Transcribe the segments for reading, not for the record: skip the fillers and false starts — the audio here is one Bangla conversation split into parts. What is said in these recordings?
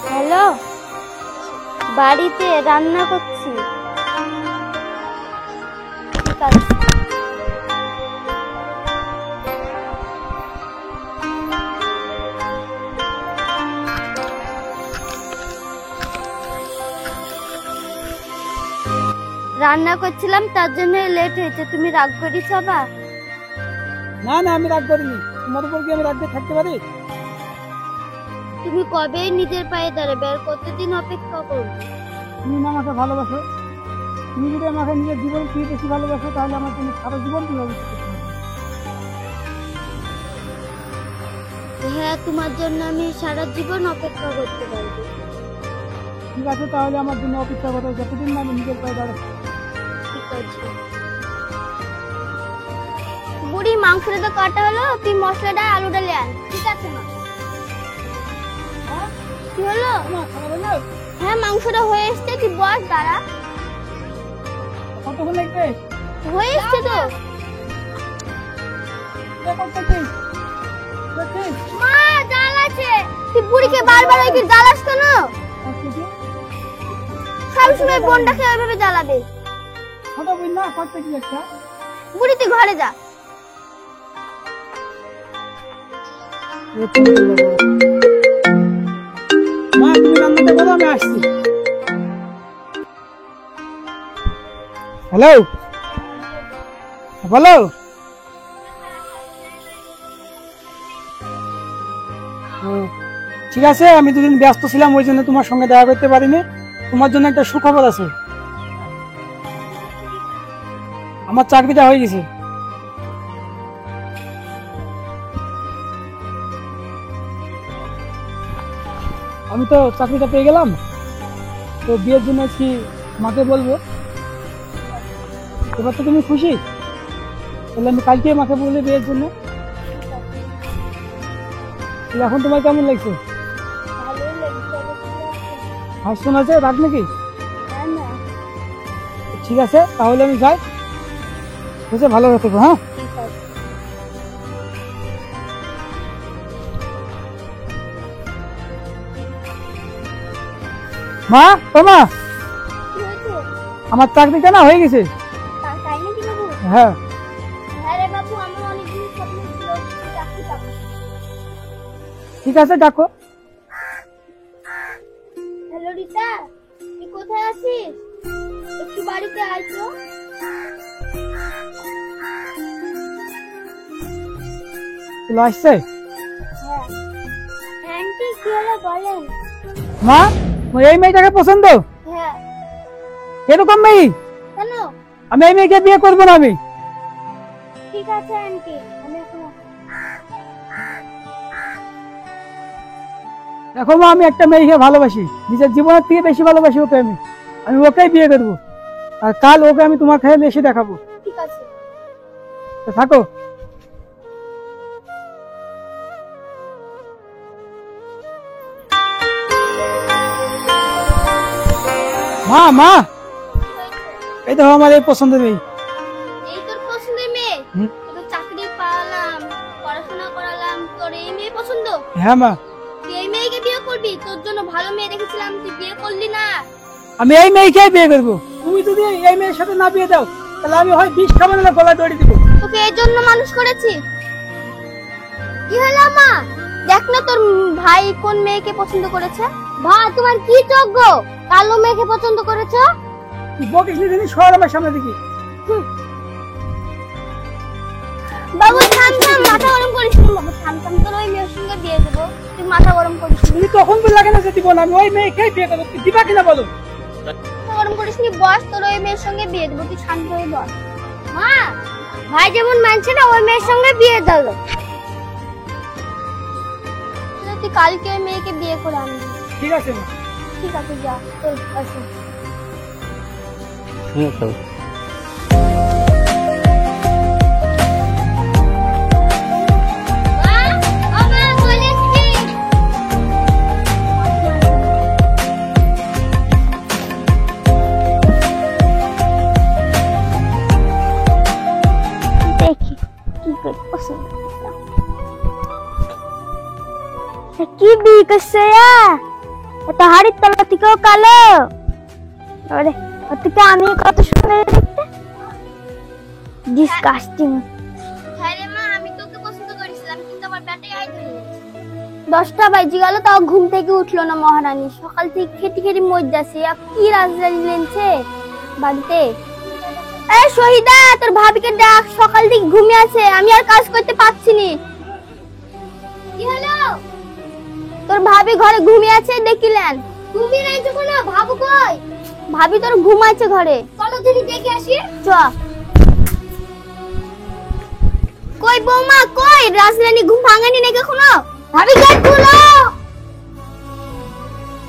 হ্যালো, বাড়িতে রান্না করছি। ঠিক আছে। রান্না করছিলাম, তার জন্য লেট হয়েছে। তুমি রাগ করিস বাবা? না না, আমি রাগ করিনি। তোমার উপর কি আমি রাগ দিয়ে থাকতে পারি? তুমি কবে নিজের পায়ে দাঁড়াবে? আর কতদিন অপেক্ষা করবে? তুমি না আমাকে ভালোবাসো। তুমি যদি আমাকে নিজের জীবন থেকে বেশি ভালোবাসো, তাহলে আমার জন্য সারা জীবন তুমি অপেক্ষা করতে হবে। হ্যাঁ, তোমার জন্য আমি সারা জীবন অপেক্ষা করতে পারবো। ঠিক আছে, তাহলে আমার জন্য অপেক্ষা করো যতদিন না আমি নিজের পায়ে দাঁড়াবো। ঠিক আছে। বুড়ি, মাংসটা তো কাটা হলো, তুই মশলাটা আলুটা লে আন। ঠিক আছে মা। কি হলো? হ্যাঁ, মাংসটা হয়ে এসছে, তুই বস, দাঁড়া। কতক্ষণ লাগবে? হয়ে এসছে তো। মা, জাল আছে। তুই বুড়িকে বারবার ওই কি জ্বালাস কেন? সবসময় বোনটাকে ওইভাবে জ্বালাবে। ছোট বোন না, করতে কি একটা? বুড়ি, তুই ঘরে যা। মা, তুমি রান্নাটা বলো, আমি আসছি। হ্যালো, বলো। ঠিক আছে, আমি দুদিন ব্যস্ত ছিলাম, ওই জন্য তোমার সঙ্গে দেখা করতে পারিনি। তোমার জন্য একটা সুখবর আছে, আমার চাকরিটা হয়ে গেছে। আমি তো চাকরিটা পেয়ে গেলাম, তো বিয়ের জন্য কি মাকে বলবো। এবার তো তুমি খুশি? তাহলে আমি কালকে মাকে বলবো বিয়ের জন্য। এখন তোমার কেমন লাগছে? হাস শোনাছে, রাগ নাকি? ঠিক আছে, তাহলে আমি যাই। বুঝে ভালো থেকো। হ্যাঁ, মা, ও মা, আমার চাকরিটা না হয়ে গেছে। হ্যাঁ। ঠিক আছে, ডাকো। হ্যালো রিতা, তুই কোথায় আছিস? একটু বাড়িতে আয় তো। চলে আসছে? হ্যাঁ। আন্টি, কি হলো বলেন। মা, এই মেয়েটাকে পছন্দ? হ্যাঁ। এরকম মেয়ে? কেন? আমি এই মেয়েকে বিয়ে করবো না। আমি ঠিক আছে আন্টি, আমি এখন দেখো মা, আমি একটা মেয়েকে ভালোবাসি, নিজের জীবনের থেকে বেশি ভালোবাসি ওকে। আমি ওকেই বিয়ে করবো, আর কাল ওকে আমি তোমার কাছে এসে দেখাবো। ঠিক আছে। তো থাকো। মা, মা, এই দেখো আমার এই পছন্দের মেয়ে। এই তোর পছন্দের মেয়ে? তোর চাকরি পালাম, পড়াশোনা করালাম, তোর এই মেয়ে পছন্দ? হ্যাঁ মা। তুই এই মেয়েকে বিয়ে করবি? তোর জন্য ভালো মেয়ে রেখেছিলাম, তুই বিয়ে করলি না। আমি এই মেয়েকেই বিয়ে করবো। তুমি যদি এই মেয়ের সাথে না বিয়ে দাও, তাহলে আমি হয় বিষ খাবো না গলায় দড়ি দিব। তোকে এই জন্য মানুষ করেছি। কি হলো মা? দেখ না তোর ভাই কোন মেয়েকে পছন্দ করেছে। ভাই, তোমার কি যোগ্য? কালো মেয়েকে পছন্দ করেছো? বকিস নি, সর আমার সামনে দেখি। বাবু থাম থাম, মাথা গরম করিস না বাবু, থাম থাম। তোর ওই মেয়ের সঙ্গে বিয়ে দেবো, তুই মাথা গরম করিস না। তুমি তখন বললা কেন যে দিব না? আমি ওই মেয়েকেই বিয়ে করবো, তুই দিবা কিনা বলো। মাথা গরম করিস নি, বস, তোর ওই মেয়ের সঙ্গে বিয়ে দেবো, তুই শান্ত হয়ে বস। মা, ভাই যেমন মানছে না, ওই মেয়ের সঙ্গে বিয়ে দিল। তুই কালকে ওই মেয়েকে বিয়ে করে আনবি। ঠিক আছে মা। ঠিক আছে, যা তোর আসো। দেখি কি করে পছন্দ। কি বিয়ে করছে এত হাড়ির তলা থেকেও কালো। আরে ওর থেকে আমি কত সুন্দর দেখতে। ডিসকাস্টিং। হ্যাঁ রে মা, আমি তোকে পছন্দ করেছিলাম কিন্তু আমার পেটে আই ধরে গেছে। 10টা বাজে গেল তাও ঘুম থেকে উঠলো না মহারানী। সকাল থেকে খেতে খেতে মজ্জাছে। আর কি রাজরানি লেনছে বাড়িতে। এই শহীদা, তোর ভাবিকে ডাক, সকাল থেকে ঘুমিয়ে আছে, আমি আর কাজ করতে পারছি না। কি হলো? তোর ভাবি ঘরে ঘুমিয়ে আছে দেখিলেন? ঘুমিয়ে নাই যখন ভাবু কই? ভাবি তোর ঘুমাচ্ছে ঘরে। চলো দিদি দেখে আসি। চ। কই বৌমা কই? রাজরানী ঘুম ভাঙানি নাকি এখনো? ভাবি গেট খুলো।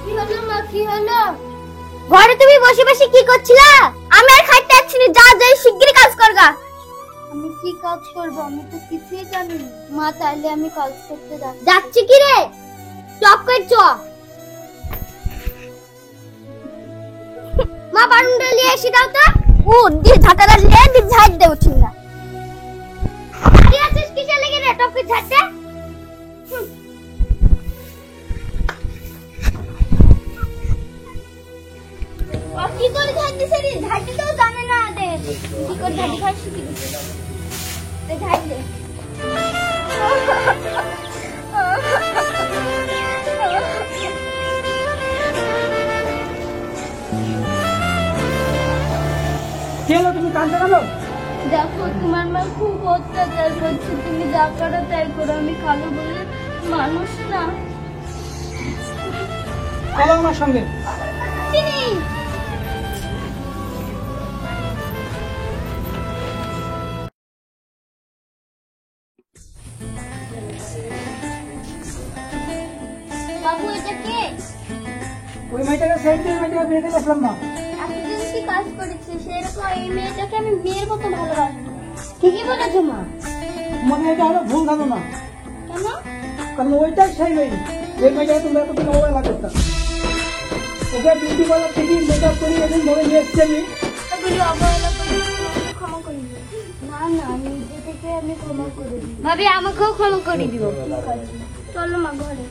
কি হলো মা, কি হলো? ঘরে তুমি বসে বসে কি করছিলা? আমি আর খাইতে যাচ্ছি না, যা যাই শিগগিরই কাজ করগা। আমি কি কাজ করব? আমি তো কিছুই জানি না। মা তাইলে আমি কাজ করতে যাচ্ছি। কি রে? চপ কর চ। মা বারুন্ডা নিয়ে এসে দাও তো। ও দি ঝাঁটাটা নিয়ে দি ঝাড় দে উঠিন না। কি আছিস কিসে লেগে রে টপকে ঝাড়তে? কি করে ঝাড় দিছে রে? ঝাড়তে তো জানে না দে। কি করে ঝাড় খাই শিখি দিছে। দে ঝাড় দে। কি হলো, তুমি কাঁদতে গেলো? দেখো তোমার মা খুব অত্যাচার করছে, তুমি যা করো তাই করো। আমি কালো বলে মানুষ না। চলো আমার সঙ্গে। চিনি। বাবু এটা কে? ওই মেয়েটাকে সেই দিয়ে মেয়েটাকে বিয়ে দিয়ে আসলাম না। এতদিন কি কাজ করেছে সেরকম এই মেয়েটাকে আমি মেয়ের মতো ভালোবাসি। ঠিকই বলেছো মা। মনে হয় এটা হলো ভুল ধারণা। কেন? কারণ ওইটাই সেই মেয়ে, যে মেয়েটাকে তুমি এতদিন অবহেলা করতাম। ওকে বিউটি পার্লার থেকে মেকআপ করে এদিন ধরে নিয়ে এসছি আমি। বলি অবহেলা করে ক্ষমা করে দিও। না না, আমি নিজে থেকে আমি ক্ষমা করে দিই। ভাবি আমাকেও ক্ষমা করে দিও। চলো মা ঘরে।